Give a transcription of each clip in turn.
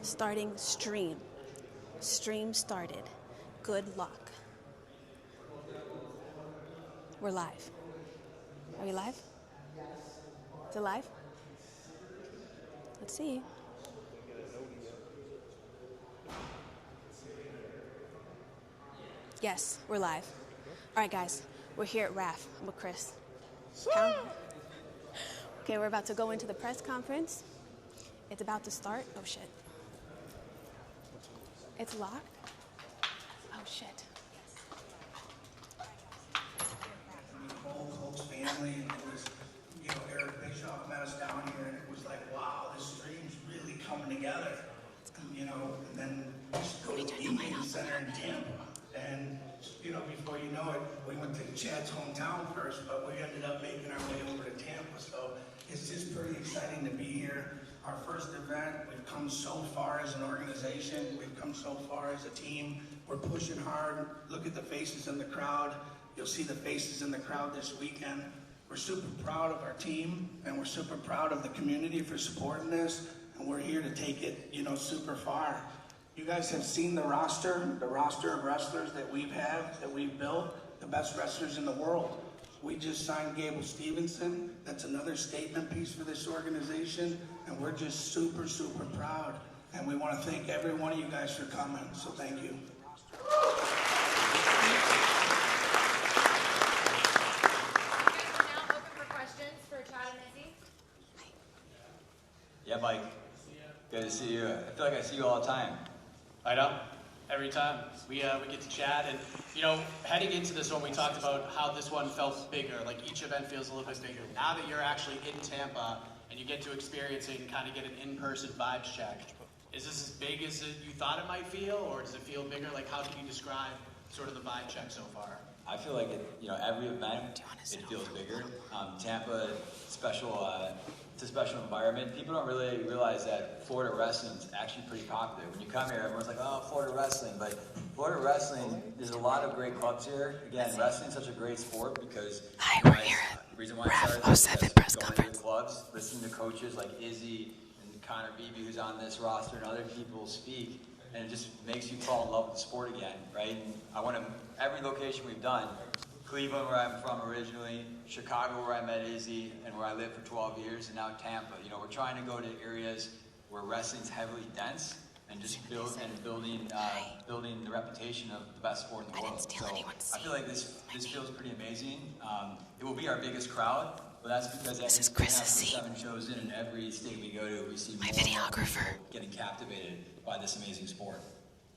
Starting stream. Stream started. Good luck. We're live. Are we live? Is it live? Let's see. Yes, we're live. All right, guys. We're here at RAF. I'm with Chris. Okay, we're about to go into the press conference. It's about to start. Oh, shit. It's locked? Oh, shit. Whole Colts family, and it was, Eric Bischoff met us down here, and it was like, wow, this stream's really coming together. And then we just go to the Eating Center in Tampa. And, before you know it, we went to Chad's hometown first, but we ended up making our way over to Tampa. So it's just pretty exciting to be here. Our first event, we've come so far as an organization. We've come so far as a team. We're pushing hard. Look at the faces in the crowd. You'll see the faces in the crowd this weekend. We're super proud of our team, and we're super proud of the community for supporting this, and we're here to take it, super far. You guys have seen the roster of wrestlers that we've built, the best wrestlers in the world. We just signed Gable Stevenson. That's another statement piece for this organization, and we're just super, super proud. And we want to thank every one of you guys for coming, so thank you. Yeah, Mike. Good to see you. I feel like I see you all the time. I know. Every time we get to chat, and heading into this one, we talked about how this one felt bigger. Like each event feels a little bit bigger. Now that you're actually in Tampa and you get to experience it and kind of get an in-person vibes check, is this as big as you thought it might feel, or does it feel bigger? Like how can you describe sort of the vibe check so far? I feel like every event it feels bigger. Tampa, special. It's a special environment. People don't really realize that Florida wrestling is actually pretty popular. When you come here, everyone's like, "Oh, Florida wrestling," but Florida wrestling, there's a lot of great clubs here. Again, wrestling is such a great sport because we're here the reason why RAF I 07 started press going conference. to the clubs, listening to coaches like Izzy and Connor Beebe, who's on this roster, and other people speak, and it just makes you fall in love with the sport again, right? And I want to every location we've done. Cleveland, where I'm from originally, Chicago, where I met Izzy, and where I lived for 12 years, and now Tampa. We're trying to go to areas where wrestling's heavily dense, and just building the reputation of the best sport in the world. I didn't steal anyone's seat. I feel like this feels pretty amazing. It will be our biggest crowd, but that's because This is Chris's seat. 7 shows in every state we go to, we see My more videographer. people getting captivated by this amazing sport.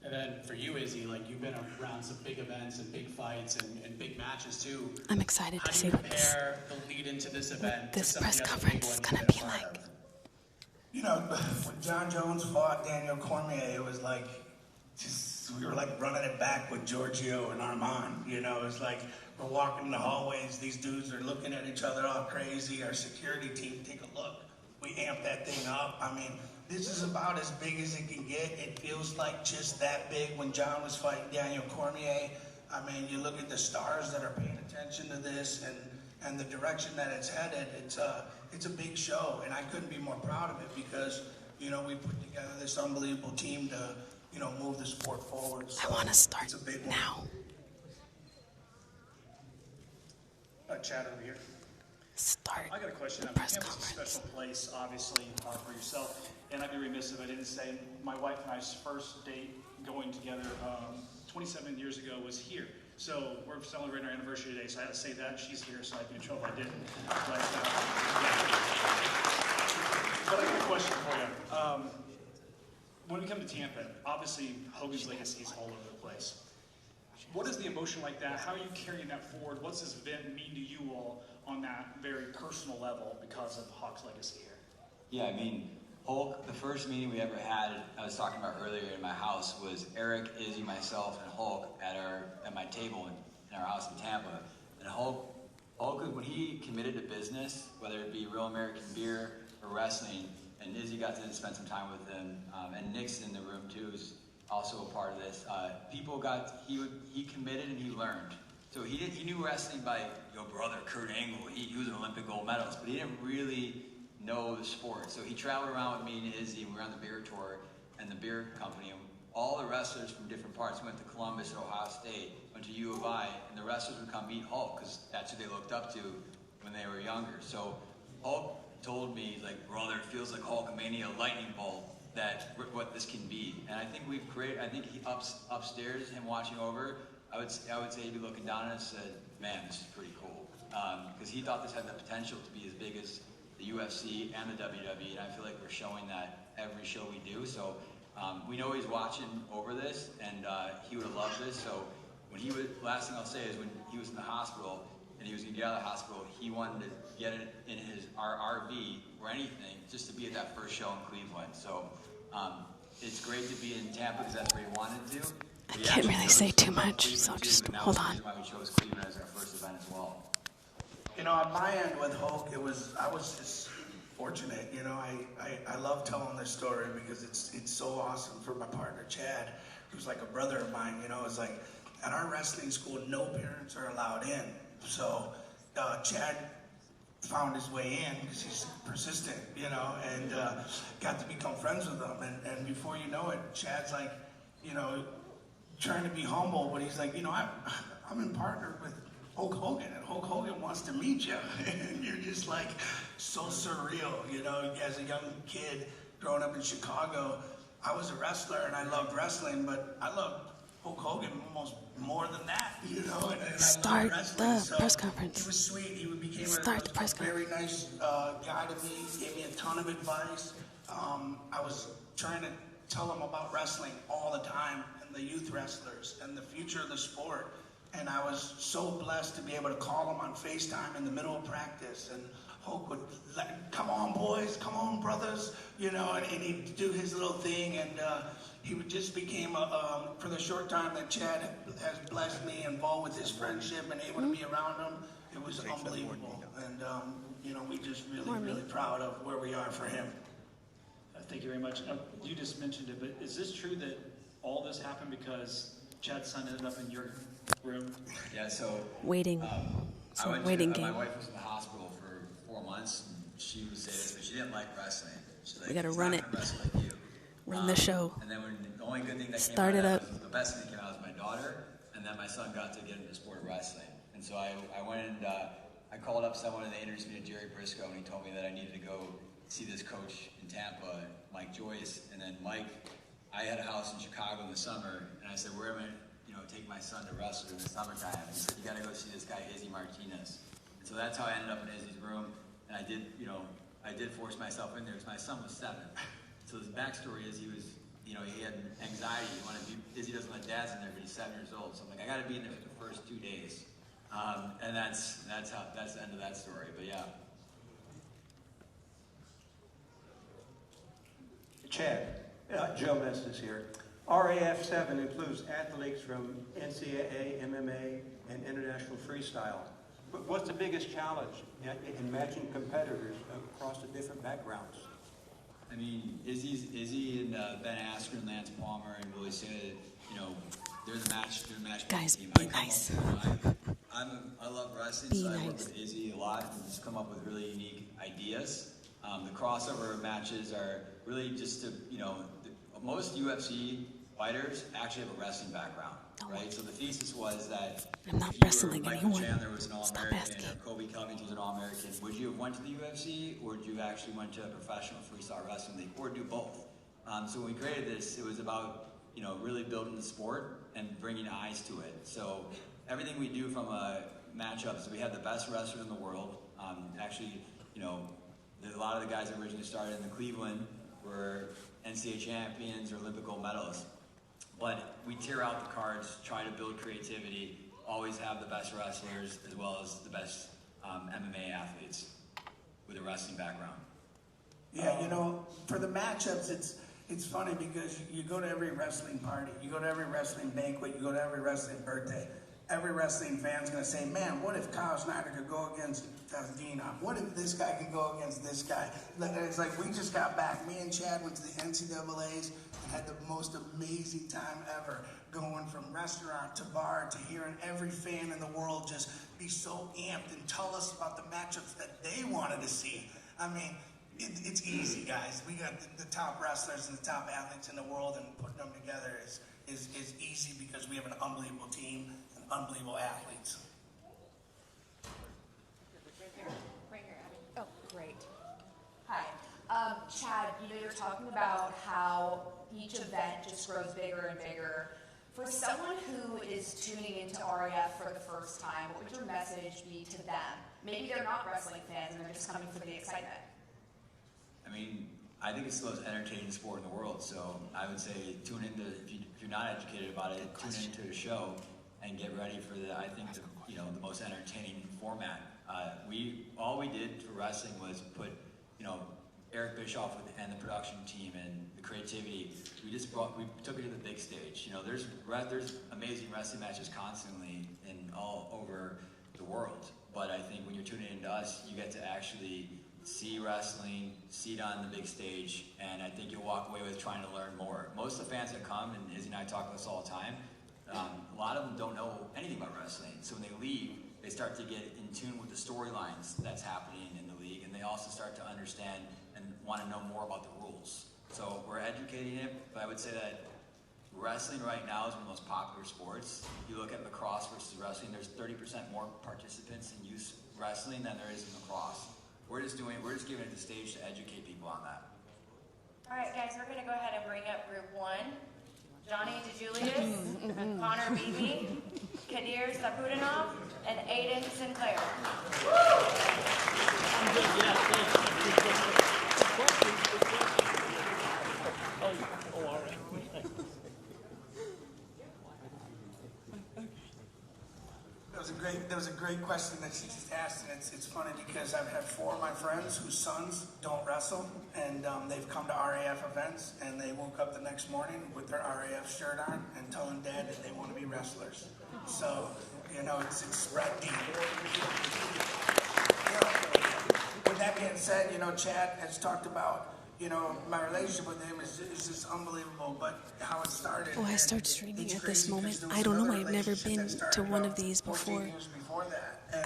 And then for you, Izzy, like you've been around some big events and big fights and big matches too. I'm excited How to do see you what this compare the lead into this event? this to some press of the other conference big is ones gonna you've be been a part like. of? When John Jones fought Daniel Cormier, it was like, we were like running it back with Giorgio and Arman. It's like we're walking in the hallways, these dudes are looking at each other all crazy. Our security team, take a look. We amped that thing up. I mean, this is about as big as it can get. It feels like just that big when John was fighting Daniel Cormier. I mean, you look at the stars that are paying attention to this and the direction that it's headed. It's a big show, and I couldn't be more proud of it because, we put together this unbelievable team to, move the sport forward. So I want to start it's a big one. now. Chad over here. Start I got a question. the press Tampa's a conference. special place, obviously, for yourself. And I'd be remiss if I didn't say my wife and I's first date going together 27 years ago was here. So we're celebrating our anniversary today, so I had to say that. She's here, so I'd be in trouble if I didn't. But I got a question for you. When we come to Tampa, obviously Hogan's legacy is all over the place. What is the emotion like that? How are you carrying that forward? What's this event mean to you all on that very personal level because of Hawk's legacy here? Yeah, I mean, Hulk, the first meeting we ever had, I was talking about earlier in my house, was Eric, Izzy, myself, and Hulk at my table in our house in Tampa. And Hulk, when he committed to business, whether it be Real American Beer or wrestling, and Izzy got to spend some time with him, and Nick's in the room too, who's also a part of this. He committed and he learned. So he knew wrestling by brother Kurt Angle. He was an Olympic gold medalist, but he didn't really know the sport. So he traveled around with me and Izzy, and we were on the beer tour and the beer company. And all the wrestlers from different parts went to Columbus or Ohio State, went to U of I, and the wrestlers would come meet Hulk because that's who they looked up to when they were younger. So Hulk told me, like, brother, it feels like Hulkamania, lightning bolt, that what this can be. And I think we've created, I think he upstairs, him watching over, I would say he'd be looking down and said, man, this is pretty cool. Because he thought this had the potential to be as big as the UFC and the WWE, and I feel like we're showing that every show we do. So we know he's watching over this, and he would have loved this. So when he was, last thing I'll say is when he was in the hospital and he was gonna get out of the hospital, he wanted to get it in our RV or anything just to be at that first show in Cleveland. So it's great to be in Tampa because that's where he wanted to. I can't really say too much, so just hold on. Why we chose Cleveland as our first event as well. You know, on my end with Hulk, I was just fortunate. You know, I love telling this story because it's so awesome for my partner Chad, who's like a brother of mine. You know, it's like at our wrestling school, no parents are allowed in. So Chad found his way in because he's persistent, you know, and got to become friends with him. And before you know it, Chad's like, you know, trying to be humble, but he's like, you know, I'm in partner with Hulk Hogan, and Hulk Hogan wants to meet you. And you're just like so surreal, you know. As a young kid growing up in Chicago, I was a wrestler and I loved wrestling, but I loved Hulk Hogan almost more than that, you know. And Start I loved wrestling, the press conference. He was sweet. He became a very nice guy to me. He gave me a ton of advice. I was trying to tell him about wrestling all the time and the youth wrestlers and the future of the sport. And I was so blessed to be able to call him on FaceTime in the middle of practice. And Hulk would, like, come on, boys, come on, brothers, you know, and he'd do his little thing. And he just became, for the short time that Chad has blessed me, involved with his friendship and able to be around him, it was unbelievable. And, you know, we just really proud of where we are for him. Thank you very much. You just mentioned it, but is this true that all this happened because Chad's son ended up in your room? Yeah, so Waiting. It's a waiting game. My wife was in the hospital for 4 months, and she would say this, but she didn't like wrestling. She's like, We gotta "It's run not it. gonna wrestle like you." Run the show. And then when the only good thing that Start came it out of up. that was, the best thing that came out was my daughter, and then my son got to get into the sport of wrestling. And so I went and I called up someone and they introduced me to Jerry Briscoe, and he told me that I needed to go see this coach in Tampa, Mike Joyce. And then Mike, I had a house in Chicago in the summer, and I said, where am I, you know, take my son to wrestle in the summertime? And he said, you got to go see this guy, Izzy Martinez. And so that's how I ended up in Izzy's room, and I did force myself in there because my son was 7. So his backstory is he was, you know, he had anxiety. He wanted to be, Izzy doesn't let dads in there, but he's 7 years old. So I'm like, I got to be in there for the first 2 days. And that's the end of that story, but yeah. Chad, Joe Mestis here. RAF 7 includes athletes from NCAA, MMA, and international freestyle. But what's the biggest challenge in matching competitors across the different backgrounds? I mean, Izzy and Ben Askren, Lance Palmer, and Willie Santa, you know, they're the match Guys, team. be nice. I love wrestling, Be so I work nice. with Izzy a lot and just come up with really unique ideas. The crossover matches are really just to, you know, most UFC fighters actually have a wrestling background, right? So the thesis was that I'm not if you wrestling were Michael anyone. Chandler was an Stop All-American, asking. or Kobe Covington was an All-American, would you have went to the UFC, or would you actually went to a professional freestyle wrestling league, or do both? So when we created this, it was about, you know, really building the sport and bringing eyes to it. So everything we do from matchups, we have the best wrestlers in the world. Actually, you know, a lot of the guys that originally started in the Cleveland were NCAA champions or Olympic gold medalists. But we tear out the cards, try to build creativity, always have the best wrestlers as well as the best MMA athletes with a wrestling background. Yeah, you know, for the matchups, it's funny because you go to every wrestling party, you go to every wrestling banquet, you go to every wrestling birthday. Every wrestling fan's gonna say, man, what if Kyle Snyder could go against Dina? What if this guy could go against this guy? And it's like, we just got back. Me and Chad went to the NCAAs and had the most amazing time ever, going from restaurant to bar to hearing every fan in the world just be so amped and tell us about the matchups that they wanted to see. I mean, It's easy, guys. We got the top wrestlers and the top athletes in the world, and putting them together is easy because we have an unbelievable team and unbelievable athletes. Right here, Abby. Oh, great. Hi. Chad, you're talking about how each event just grows bigger and bigger. For someone who is tuning into RAF for the first time, what would your message be to them? Maybe they're not wrestling fans and they're just coming for the excitement. I mean, I think it's the most entertaining sport in the world. So I would say tune into, if you're not educated about it, tune into the show and get ready for the the most entertaining format. All we did for wrestling was put Eric Bischoff and the production team and the creativity. We took it to the big stage. There's amazing wrestling matches constantly all over the world. But I think when you're tuning into us, you get to actually see wrestling, see it on the big stage, and I think you'll walk away with trying to learn more. Most of the fans that come, and Izzy and I talk about this all the time, a lot of them don't know anything about wrestling. So when they leave, they start to get in tune with the storylines that's happening in the league, and they also start to understand and want to know more about the rules. So we're educating it, but I would say that wrestling right now is one of the most popular sports. You look at lacrosse versus wrestling, there's 30% more participants in youth wrestling than there is in lacrosse. We're just giving it the stage to educate people on that. All right, guys, we're going to go ahead and bring up group 1. Johnny DeJulius, Connor Beebe, Kadir Saputinov, and Aiden Sinclair. That was a great question that she just asked, and it's funny because I've had 4 of my friends whose sons don't wrestle, and they've come to RAF events, and they woke up the next morning with their RAF shirt on and telling Dad that they want to be wrestlers. So, it's spread deep. With that being said, Chad has talked about, my relationship with him is just unbelievable, but how it started. Oh, I start streaming at this moment. I don't know. I've never been to one of these before.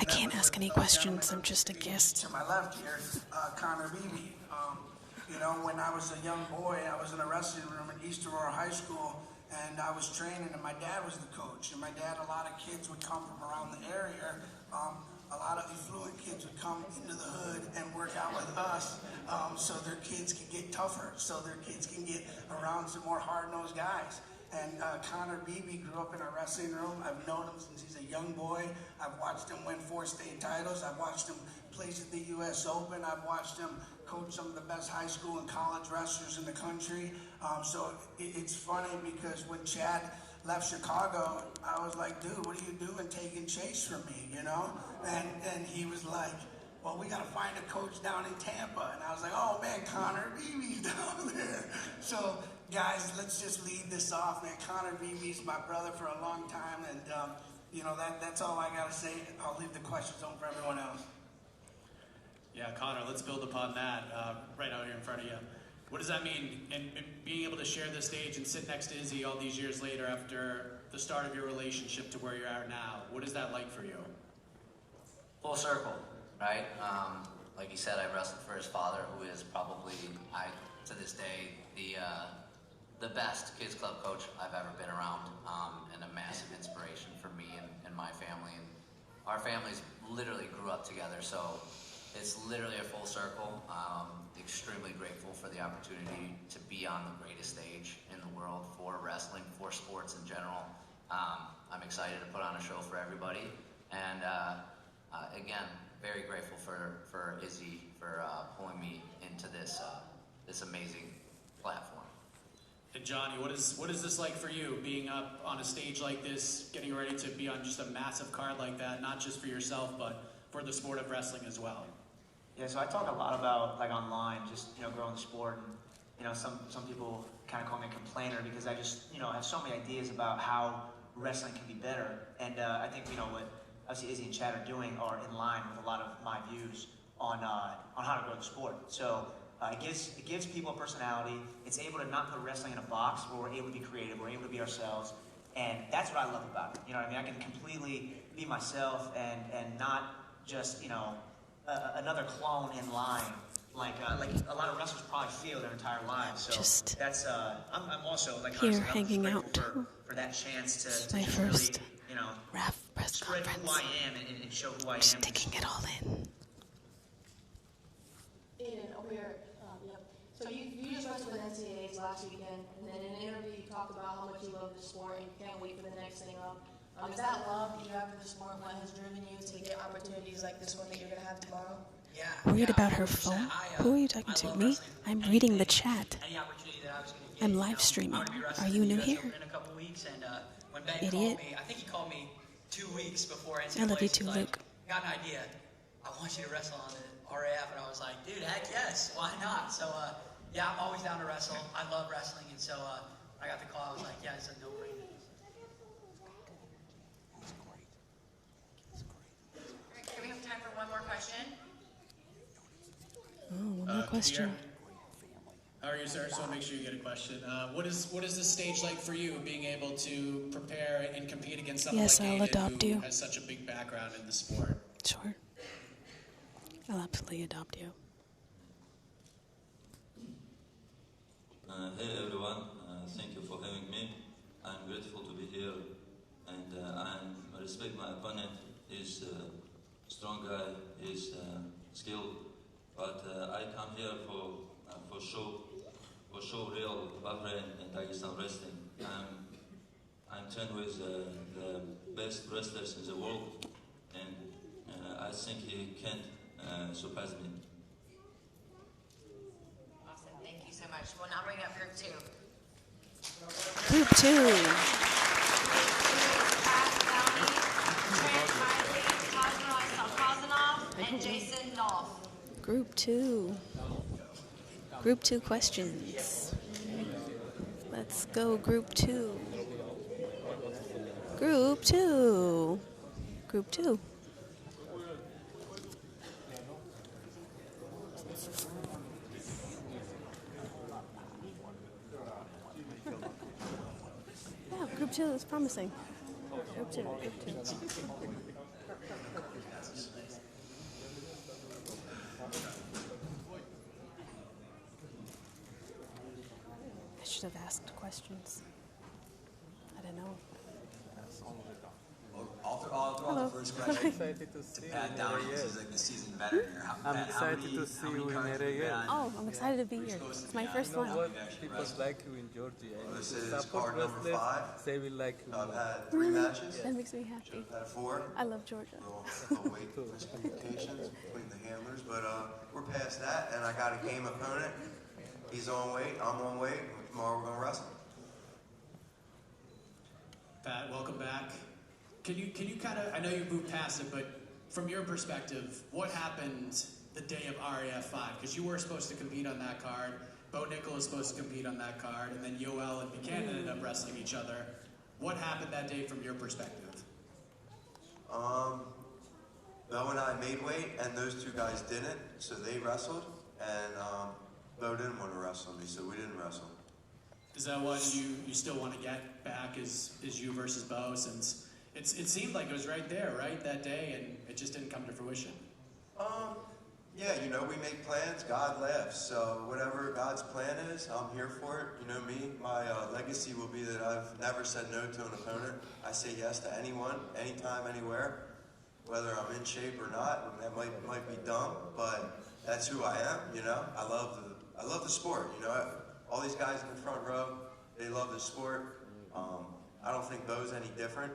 I can't ask any questions. I'm just a guest. To my left here, Connor Beebe. When I was a young boy, I was in a wrestling room at East Aurora High School, and I was training, and my dad was the coach. And my dad, a lot of kids would come from around the area. A lot of affluent kids would come into the hood and work out with us so their kids can get tougher, so their kids can get around some more hard-nosed guys. And Connor Beebe grew up in a wrestling room. I've known him since he's a young boy. I've watched him win 4 state titles. I've watched him place at the U.S. Open. I've watched him coach some of the best high school and college wrestlers in the country. So it's funny because when Chad left Chicago, I was like, dude, what are you doing taking Chase from me, And he was like, well, we got to find a coach down in Tampa. And I was like, oh, man, Connor Beebe's down there. So, guys, let's just lead this off, man. Connor Beebe's my brother for a long time, and, that's all I got to say. I'll leave the questions open for everyone else. Yeah, Connor, let's build upon that right out here in front of you. What does that mean? And being able to share this stage and sit next to Izzy all these years later after the start of your relationship to where you're at now, what is that like for you? Full circle, right? Like he said, I wrestled for his father, who is probably, to this day, the best kids club coach I've ever been around, and a massive inspiration for me and my family. And our families literally grew up together, so it's literally a full circle. Extremely grateful for the opportunity to be on the greatest stage in the world for wrestling, for sports in general. I'm excited to put on a show for everybody, and again, very grateful for Izzy for pulling me into this amazing platform. And Johnny, what is this like for you, being up on a stage like this, getting ready to be on just a massive card like that, not just for yourself, but for the sport of wrestling as well? Yeah, so I talk a lot about, online, just, growing the sport, and, some people kind of call me a complainer because I just, have so many ideas about how wrestling can be better. And I think, what obviously Izzy and Chad are doing are in line with a lot of my views on how to grow the sport. So it gives people a personality. It's able to not put wrestling in a box where we're able to be creative, we're able to be ourselves. And that's what I love about it. I can completely be myself and not just, another clone in line like a lot of wrestlers probably feel their entire lives. So Just that's I'm also like here honestly, I'm hanging grateful out. for that chance to My just first really, RAF press spread conference. who I am and show who I am. Just taking it all in. Aiden, over here. Yep. So you just wrestled with NCAAs last weekend, and then in an interview you talked about how much you love the sport and you can't wait for the next thing up. Is that love that you have for the sport what has driven you to get opportunities like this one that you're going to have tomorrow? Yeah. Worried about her phone? Who are you talking to? Me? I'm reading the chat. Any opportunity that I was going to get. I'm live streaming. Are you new here? In a couple weeks, and when Ben Idiot. called me, I think he called me 2 weeks before NCAA. I love you He's too, like, Luke. Got an idea. I want you to wrestle on the RAF, and I was like, dude, heck yes, why not? So yeah, I'm always down to wrestle. I love wrestling, and so I got the call. I was like, yeah, it's a no-brainer. Do we have time for one more question? Oh, one more question. How are you, sir? So make sure you get a question. What is this stage like for you, being able to prepare and compete against someone Yes, like I'll Aiden, adopt who you. has such a big background in the sport? Sure. I'll absolutely adopt you. Hey everyone, thank you for having me. I'm grateful to be here, and I respect my opponent. He's a strong guy, he's skilled, but I come here for show real Bahrain and Dagestan wrestling. I'm trained with the best wrestlers in the world, and I think he can't surpass me. Awesome. Thank you so much. We'll now bring up group 2. Group 2. And Jason Nolf. Group 2. Group 2 questions. Let's go, Group 2. Group 2. Group 2. Yeah, Group 2 is promising. Group 2, Group 2. I should have asked questions. I don't know. I'll throw out the first question to Pat Downey. This is like the season veteran here. I'm excited to see you in RAF. Oh, I'm excited to be here. It's my first one. People like you in Georgia. This is Support card number wrestlers, 5. they will like you. I've had 3 matches. That makes me happy. I've had 4. I love Georgia. Little weight miscommunications between the handlers, but we're past that, and I got a game opponent. He's on weight, I'm on weight, and tomorrow we're going to wrestle. Pat, welcome back. Can you kind of, I know you moved past it, but from your perspective, what happened the day of RAF 5? Because you were supposed to compete on that card, Bo Nickel was supposed to compete on that card, and then Yoel and Buchanan ended up wrestling each other. What happened that day from your perspective? Bo and I made weight, and those 2 guys didn't, so they wrestled, and Bo didn't want to wrestle me, so we didn't wrestle. Is that what you still want to get back, is you versus Bo, since it seemed like it was right there, right, that day, and it just didn't come to fruition? Yeah, we make plans, God laughs, so whatever God's plan is, I'm here for it. You know me, my legacy will be that I've never said no to an opponent. I say yes to anyone, anytime, anywhere, whether I'm in shape or not. That might be dumb, but that's who I am, I love the sport, all these guys in the front row, they love the sport. I don't think Bo's any different.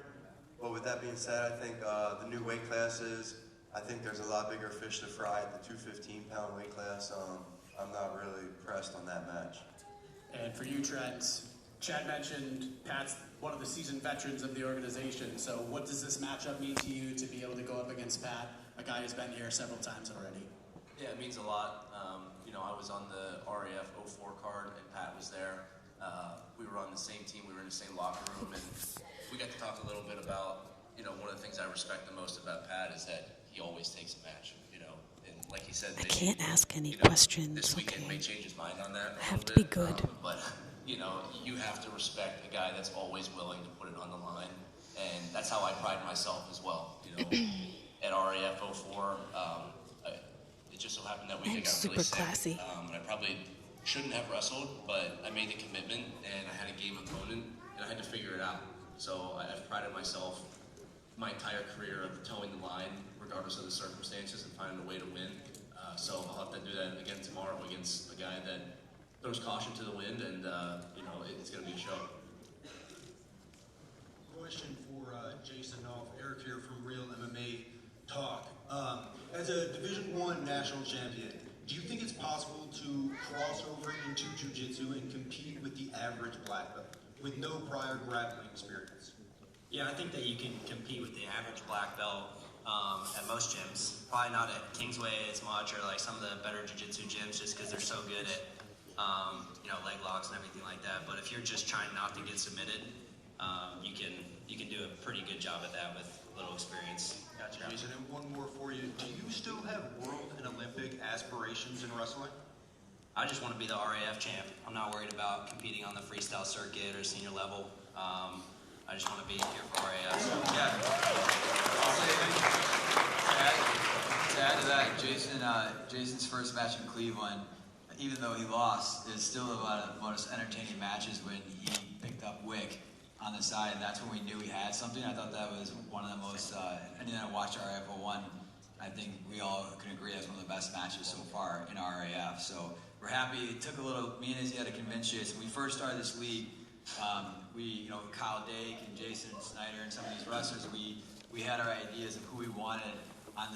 But with that being said, I think the new weight classes, I think there's a lot bigger fish to fry at the 215-pound weight class. I'm not really pressed on that match. And for you, Trent, Chad mentioned Pat's one of the seasoned veterans of the organization. So what does this matchup mean to you to be able to go up against Pat, a guy who's been here several times already? Yeah, it means a lot. I was on the RAF 04 card, and Pat was there. We were on the same team, we were in the same locker room, and we got to talk a little bit about, one of the things I respect the most about Pat is that he always takes a match, and like he said, I can't ask any questions. This weekend Okay. may change his mind on that. I have to be good. But, you have to respect a guy that's always willing to put it on the line, and that's how I pride myself as well. At RAF 04, it just so happened that week I I'm got super really sick. classy. And I probably shouldn't have wrestled, but I made the commitment and I had a game opponent and I had to figure it out. So I've prided myself my entire career of towing the line, regardless of the circumstances, and finding a way to win. So I'll have to do that again tomorrow against a guy that throws caution to the wind, and you know, it's going to be a show. Question for Jason Off, Eric here from Real MMA Talk. As a Division I national champion, do you think it's possible to cross over into jiu-jitsu and compete with the average black belt with no prior grappling experience? Yeah, I think that you can compete with the average black belt at most gyms. Probably not at Kingsway as much, or like some of the better jiu-jitsu gyms, just because they're so good at you know, leg locks and everything like that. But if you're just trying not to get submitted, you can do a pretty good job at that with little experience. Gotcha, Jason. And one more for you. Do you still have world and Olympic aspirations in wrestling? I just want to be the RAF champ. I'm not worried about competing on the freestyle circuit or senior level. I just want to be here for RAF. So, yeah. I'll say, to add to that, Jason's first match in Cleveland, even though he lost, is still one of the most entertaining matches when he picked up Wick on the side, and that's when we knew he had something. I thought that was one of the most, anything that I watched RAF 01, I think we all can agree that's one of the best matches so far in RAF. So we're happy. It took a little, me and Izzy had to convince Jason. When we first started this league, we, you know, Kyle Dake and Jason Snyder and some of these wrestlers, we had our ideas of who we wanted on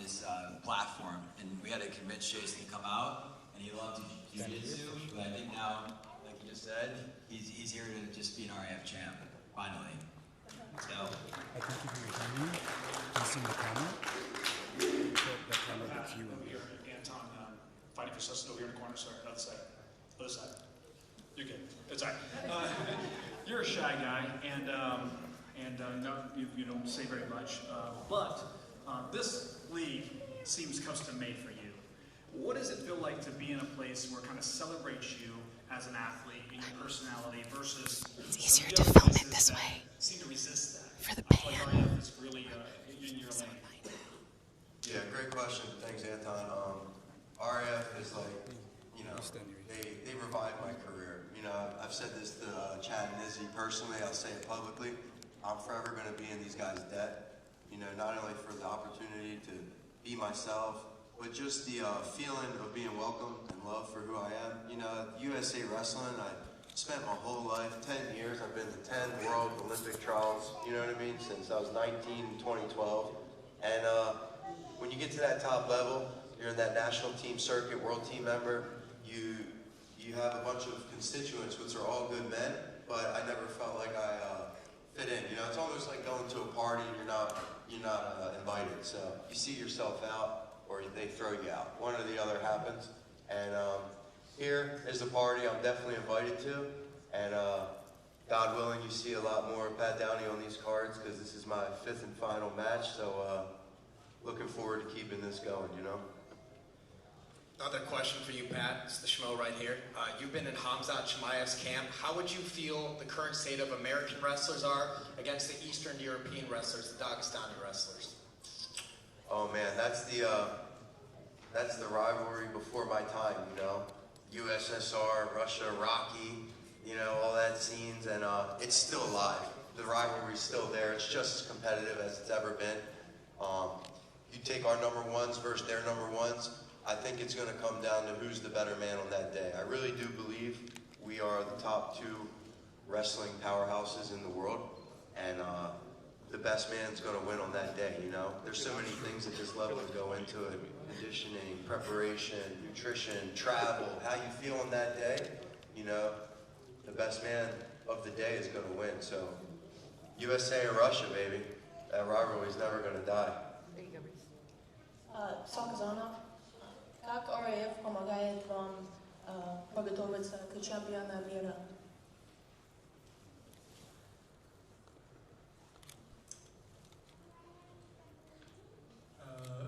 this platform, and we had to convince Jason to come out, and he loved jiu-jitsu, but I think now, like you just said, he's here to just be an RAF champ, finally. Let's go. I thank you for your time. Do you see the camera? The camera that's you. Here, Anton, fighting for Cecil here in the corner. Sorry, other side. Other side. You're good. It's all right. You're a shy guy, and no, you don't say very much. But this league seems custom-made for you. What does it feel like to be in a place where it kind of celebrates you as an athlete and your personality versus it's easier to film it this way. Seem to resist that. For the pan. Like RAF is really in your lane. Yeah, great question. Thanks, Anton. RAF is like, you know, they revived my career. You know, I've said this to Chad and Izzy personally. I'll say it publicly. I'm forever going to be in these guys' debt. You know, not only for the opportunity to be myself, but just the feeling of being welcome and loved for who I am. You know, USA Wrestling, I spent my whole life, 10 years, I've been to 10 World Olympic trials, you know what I mean, since I was 19 in 2012. And when you get to that top level, you're in that national team circuit, world team member, you have a bunch of constituents, which are all good men, but I never felt like I fit in. You know, it's almost like going to a party and you're not invited. So you see yourself out, or they throw you out. One or the other happens. And here is the party I'm definitely invited to. And God willing, you see a lot more Pat Downey on these cards, because this is my 5th and final match. So looking forward to keeping this going, you know. Another question for you, Pat. It's the Schmo right here. You've been in Hamzat Chimaev's camp. How would you feel the current state of American wrestlers are against the Eastern European wrestlers, the Dagestani wrestlers? Oh man, that's the rivalry before my time, you know. USSR, Russia, Rocky, you know, all that scenes, and it's still alive. The rivalry's still there. It's just as competitive as it's ever been. You take our number ones versus their number ones, I think it's going to come down to who's the better man on that day. I really do believe we are the top 2 wrestling powerhouses in the world, and the best man's going to win on that day, you know. There's so many things at this level that go into it: conditioning, preparation, nutrition, travel, how you feel on that day. You know, the best man of the day is going to win. So, USA and Russia, baby. That rivalry is never going to die. There you go, Reese. Sakazana. Как RAF помогает вам подготовиться к чемпионату мира?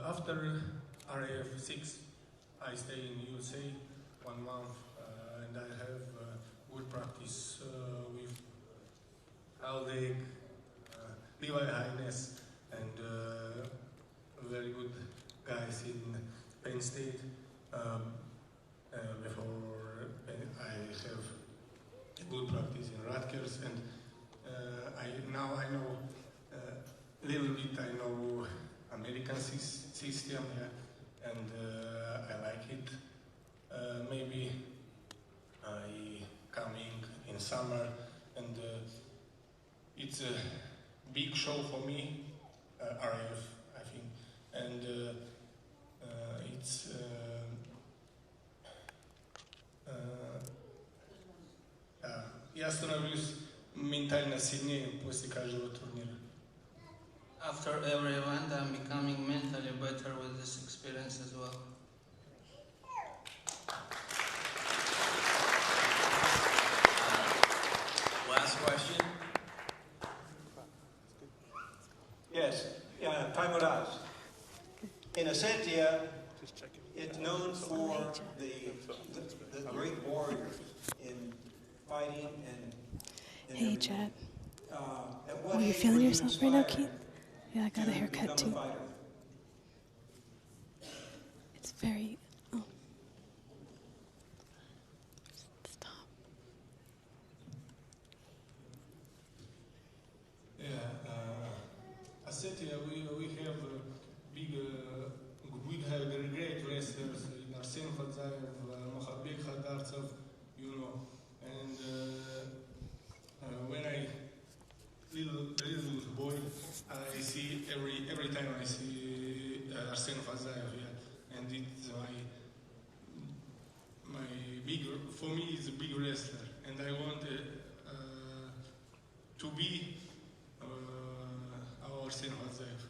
After RAF 6, I stay in USA 1 month, and I have good practice with Aldec, Levi Hines, and very good guys in Penn State. Before I have good practice in Rutgers, and now I know a little bit. I know American system, yeah, and I like it. Maybe I coming in summer, and it's a big show for me, RAF, I think, and it's. Я становлюсь ментально сильнее после каждого турнира. After every event, I'm becoming mentally better with this experience as well. Last question. Yes, Taimuraz. In Ossetia, it's known for the great warriors in fighting and Hey, Chad. Are you feeling yourself right now, Keith? Yeah, I got a haircut too. It's very. Oh. Stop. Yeah, Ossetia, we have great wrestlers, Arsen Fadzaev, Mohabbek Khadartsev, you know, and when I little boy, I see every time I see Arsen Fadzaev, yeah, and it's my big, for me it's a big wrestler, and I want to be our Arsen Fadzaev.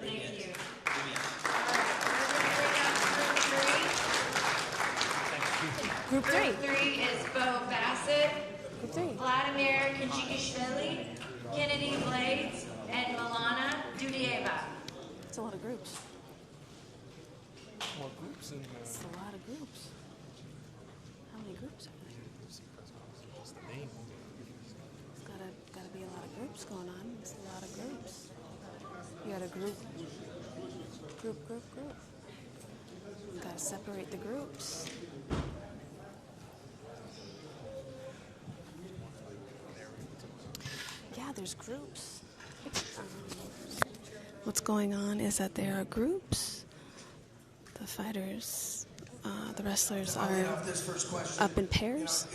Thank you. Group three. Group 3 is Bo Bassett, Group 3. Vladimir Kajikashvili, Kennedy Blades, and Milana Dudieva. It's a lot of groups. More groups in It's a lot of groups. How many groups are there? Just the name. There's gotta be a lot of groups going on. There's a lot of groups. You got a group. You gotta separate the groups. Yeah, there's groups. What's going on is that there are groups. The fighters, the wrestlers are up in pairs.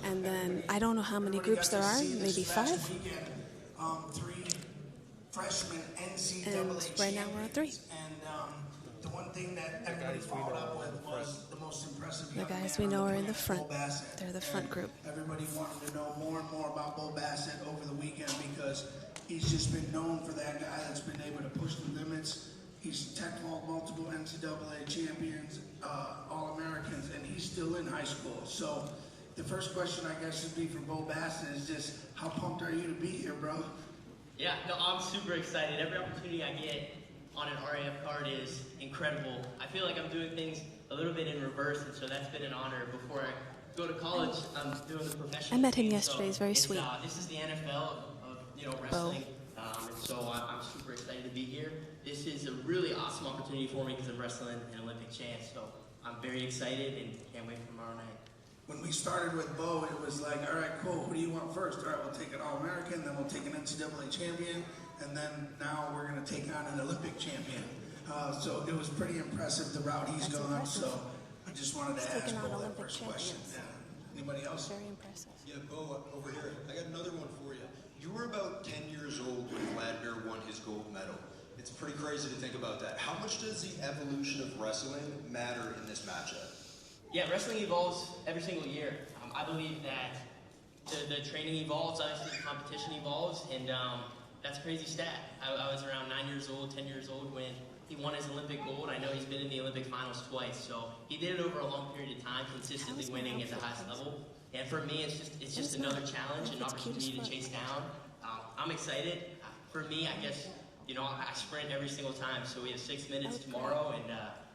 And then I don't know how many groups there are, maybe 5. 3 freshmen NCAA And right now we're at 3. And the one thing that everybody followed up with was the most impressive. The guys we know are in the front. They're the front group. Everybody wanted to know more and more about Bo Bassett over the weekend because he's just been known for that guy that's been able to push the limits. He's tech-vault multiple NCAA champions, All-Americans, and he's still in high school. So the first question I guess would be for Bo Bassett is just, how pumped are you to be here, bro? Yeah, no, I'm super excited. Every opportunity I get on an RAF card is incredible. I feel like I'm doing things a little bit in reverse, and so that's been an honor. Before I go to college, I'm doing the professional. I met him team, yesterday. He's very sweet. This is the NFL of wrestling, and so I'm super excited to be here. This is a really awesome opportunity for me because I'm wrestling an Olympic champ, so I'm very excited and can't wait for tomorrow night. When we started with Bo, it was like, all right, cool, who do you want first? All right, we'll take an All-American, then we'll take an NCAA champion, and then now we're going to take on an Olympic champion. So it was pretty impressive, the route he's gone, so I just wanted to ask Bo that first question. Anybody else? Very impressive. Yeah, Bo, over here. I got another one for you. You were about 10 years old when Vladimir won his gold medal. It's pretty crazy to think about that. How much does the evolution of wrestling matter in this matchup? Yeah, wrestling evolves every single year. I believe that the training evolves, obviously the competition evolves, and that's a crazy stat. I was around 9 years old, 10 years old when he won his Olympic gold. I know he's been in the Olympic finals twice, so he did it over a long period of time, consistently winning at the highest level. And for me, it's just another challenge, an opportunity to chase down. I'm excited. For me, I guess, I sprint every single time, so we have 6 minutes tomorrow, and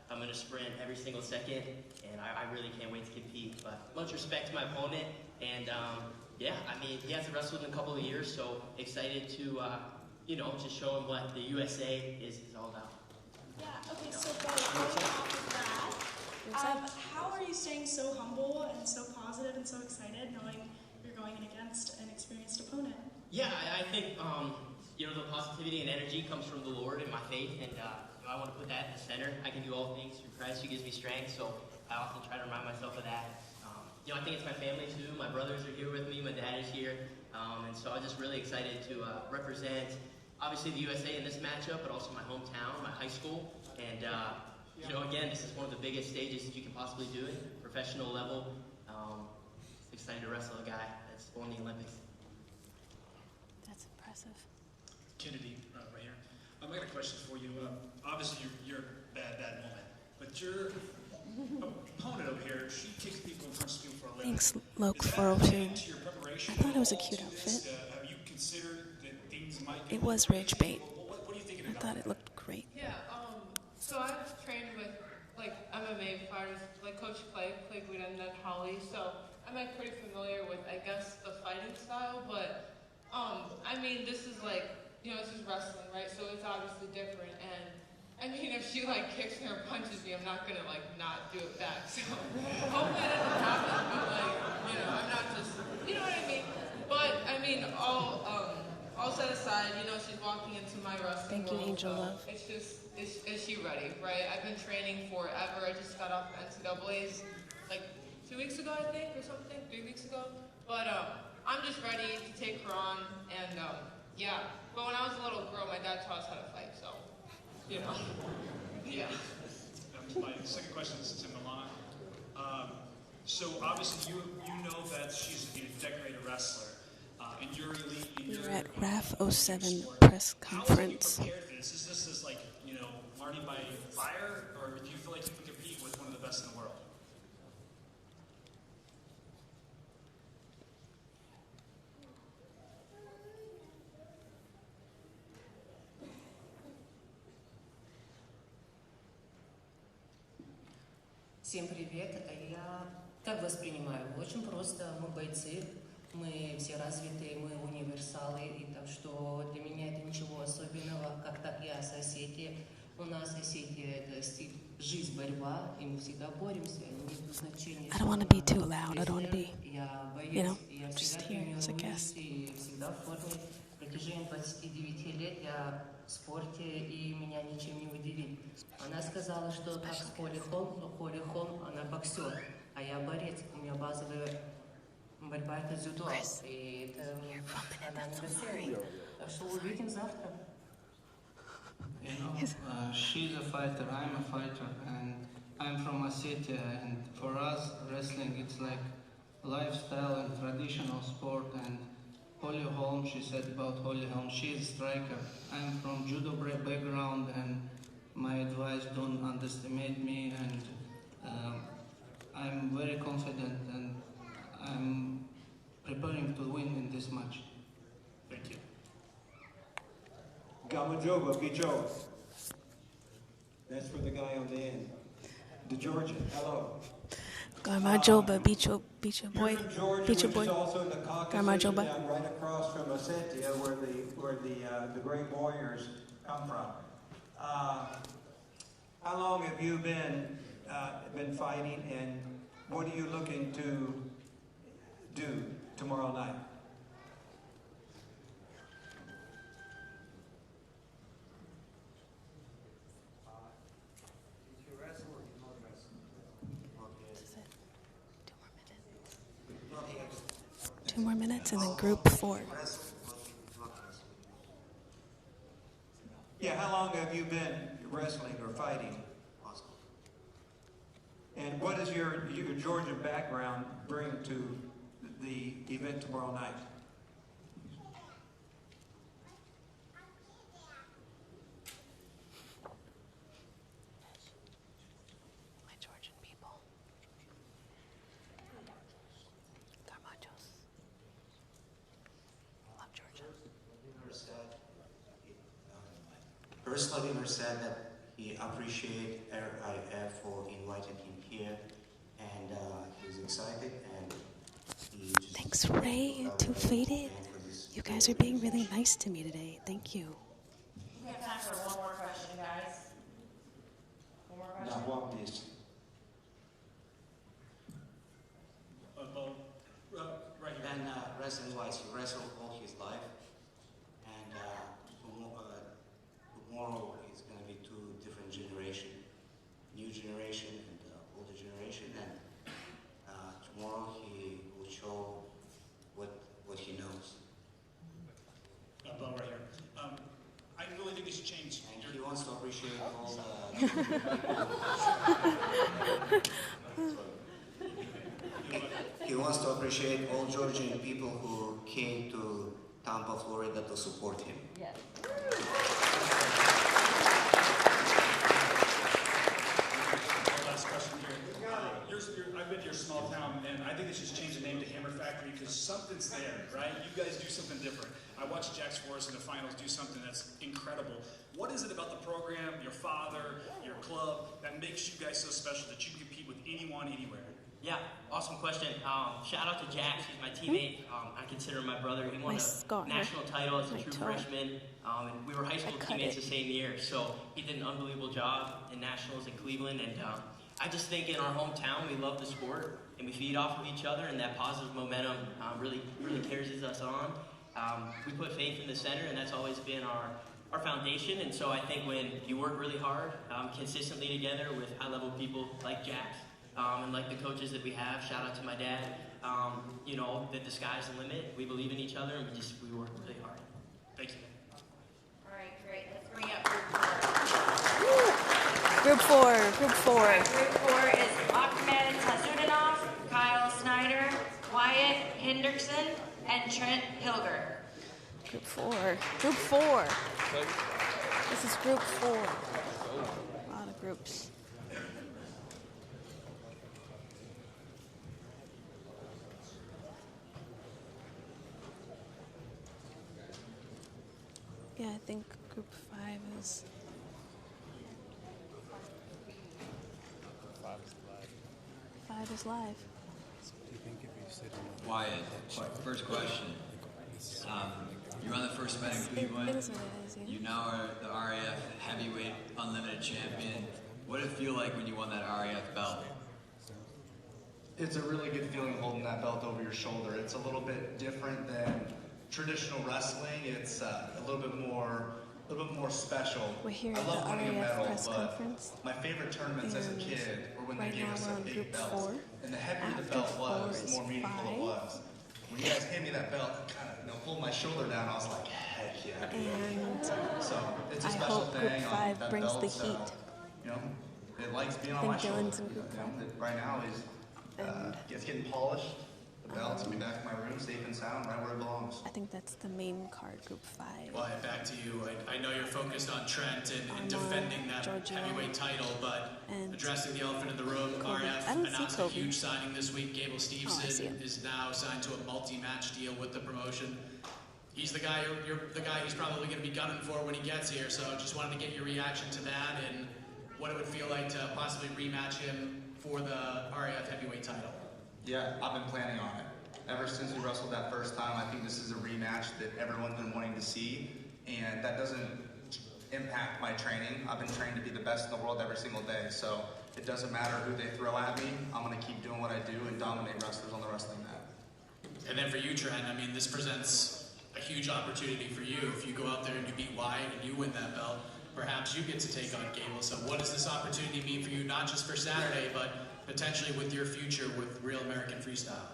I'm going to sprint every single second, and I really can't wait to compete. But much respect to my opponent, and yeah, I mean, he hasn't wrestled in a couple of years, so excited to, just show him what the USA is all about. Yeah, okay, so going off of that, how are you staying so humble and so positive and so excited knowing you're going in against an experienced opponent? Yeah, I think, the positivity and energy comes from the Lord and my faith, and I want to put that in the center. I can do all things through Christ who gives me strength, so I often try to remind myself of that. I think it's my family too. My brothers are here with me, my dad is here, and so I'm just really excited to represent, obviously, the USA in this matchup, but also my hometown, my high school, and again, this is one of the biggest stages that you can possibly do it, professional level. Excited to wrestle a guy that's won the Olympics. That's impressive. Kennedy, right here. I got a question for you. Obviously, you're a bad moment, but your opponent over here, she kicks people in front of people for a living. Thanks, Loke402. I thought it was a cute outfit. Have you considered that things might It was rage bait. What are you thinking I about thought it looked great. Yeah, so I've trained with, MMA fighters, Coach Clay Guida, and then Holly, so I'm, pretty familiar with, I guess, the fighting style, but, this is, this is wrestling, right, so it's obviously different, and, if she, kicks me or punches me, I'm not gonna, not do it back, so hopefully it doesn't happen, but, I'm not just, you know what I mean? But, all set aside, she's walking into my wrestling Thank you, world, Angel so Love. it's just, is she ready, right? I've been training forever. I just got off NCAA's 2 weeks ago, I think, or something, 3 weeks ago. But I'm just ready to take her on, and yeah. But when I was a little girl, my dad taught us how to fight, so, yeah. My second question is to Milana. So obviously you know that she's a decorated wrestler, and you're elite. We were at RAF 07 press conference. How are you prepared for this? Is this learning by fire, or do you feel like you can compete with one of the best in the world? Всем привет. Я так воспринимаю. Очень просто. Мы бойцы, мы все развитые, мы универсалы. И так что для меня это ничего особенного. Как так я с Осетии. У нас Осетия это стиль жизнь, борьба. И мы всегда боремся. Нет значения. I don't want to be too loud. I don't want to be, Я боец. Я just всегда here as a guest. и всегда в форме. В протяжении 29 лет я в спорте, и меня ничем не удивит. Она сказала, что как с Холли Холм, но Холли Холм, она боксер, а я борец. У меня базовая борьба это дзюдо, и это она не растет. Так что увидим завтра. She's a fighter, I'm a fighter, and I'm from Ossetia, and for us, wrestling, it's like lifestyle and traditional sport, and Holly Holm, she said about Holly Holm, she's a striker. I'm from judo background, and my advice, don't underestimate me, and I'm very confident, and I'm preparing to win in this match. Thank you. Gamajoba, Bijo. That's for the guy on the end. The Georgian, hello. Garmajoba, Bicho boy, You're from Georgia, Bicho which boy. is also in the Caucasus, Garmajoba. down right across from Ossetia, where the great warriors come from. How long have you been fighting, and what are you looking to do tomorrow night? Two more minutes, and then group 4. Yeah, how long have you been wrestling or fighting? And what does your Georgia background bring to the event tomorrow night? My Georgian people. Garmachos. Love Georgia. First, Vladimir said that he appreciated RAF for inviting him here, and he's excited, and Thanks, Ray. Too faded. You guys are being really nice to me today. Thank you. We have time for one more question, guys. One more question? No, one piece. Right here. And wrestling-wise, he wrestled all his life, and tomorrow is going to be two different generations, new generation and older generation, and tomorrow he will show what he knows. Bo right here. I really think they should change. And he wants to appreciate all he wants to appreciate all Georgian people who came to Tampa, Florida to support him. Yes. Last question here. I've been to your small town, and I think they should change the name to Hammer Factory because something's there, right? You guys do something different. I watched Jax Forrest in the finals do something that's incredible. What is it about the program, your father, your club, that makes you guys so special that you can compete with anyone, anywhere? Yeah, awesome question. Shout out to Jax, he's my teammate. I consider him my brother. He won a national title as a true freshman, and we were high school teammates the same year. So he did an unbelievable job in nationals in Cleveland, and I just think in our hometown we love the sport and we feed off of each other, and that positive momentum really carries us on. We put faith in the center, and that's always been our foundation. And so I think when you work really hard, consistently together with high-level people like Jax, and like the coaches that we have, shout out to my dad, you know, that the sky's the limit. We believe in each other, and we work really hard. Thank you. All right, great. Let's bring up Group four. All right, group 4 is Arman Tsarukyan, Kyle Snyder, Wyatt Henderson, and Trent Hilger. Group 4. Group 4. This is group 4. A lot of groups. Yeah, I think group 5 is... 5 is live. Do you think if you sit in Wyatt, first question. You're on the first event in Cleveland. You now are the RAF heavyweight unlimited champion. What did it feel like when you won that RAF belt? It's a really good feeling holding that belt over your shoulder. It's a little bit different than traditional wrestling. It's a little bit more special. We're here I at love the winning a RAF medal, press but conference. my favorite tournaments as a kid were when Right they gave now us we're a on big group belt. 4. And the heavier the After belt 4 was, is the more meaningful 5. it was. When you guys handed me that belt, it kind of pulled my shoulder down. I was like, heck yeah. And So it's a I special hope group thing. 5 That brings belt, the heat. You know, it likes being I on my think shoulder. Dylan's in group 5. Right now he's it's getting polished. The belt's gonna be back in my room, safe and sound, right where it belongs. I think that's the main card, group 5. Wyatt, back to you. I know you're focused on Trent and defending that heavyweight title, but addressing the elephant in the room, RF announced a huge signing this week. Gable Steveson is now signed to a multi-match deal with the promotion. He's the guy, you're the guy he's probably going to be gunning for when he gets here, so just wanted to get your reaction to that and what it would feel like to possibly rematch him for the RAF heavyweight title. Yeah, I've been planning on it. Ever since we wrestled that first time, I think this is a rematch that everyone's been wanting to see, and that doesn't impact my training. I've been trained to be the best in the world every single day, so it doesn't matter who they throw at me. I'm going to keep doing what I do and dominate wrestlers on the wrestling mat. And then for you, Trent, I mean, this presents a huge opportunity for you. If you go out there and you beat Wyatt and you win that belt, perhaps you get to take on Gable. So what does this opportunity mean for you, not just for Saturday, but potentially with your future with Real American Freestyle?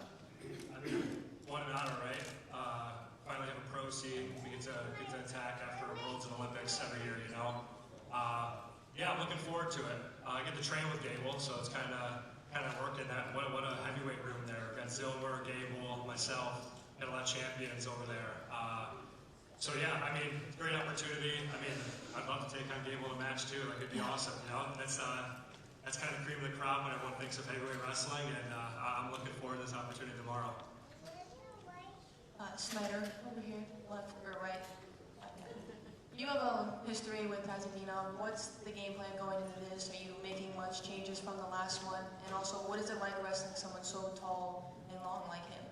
I mean, what an honor, right? Finally have a pro seed. We get to attack after Worlds and Olympics every year, you know? Yeah, I'm looking forward to it. I get to train with Gable, so it's kind of working that. What a heavyweight room there. We've got Zilmer, Gable, myself, got a lot of champions over there. So yeah, I mean, great opportunity. I mean, I'd love to take on Gable in a match too. Like, it'd be awesome, you know? That's kind of the cream of the crop when everyone thinks of heavyweight wrestling, and I'm looking forward to this opportunity tomorrow. Snyder, over here, left or right? You have a history with Tsarukyan. What's the game plan going into this? Are you making much changes from the last one? And also, what is it like wrestling someone so tall and long like him?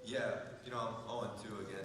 Yeah, I'm 0-2 again.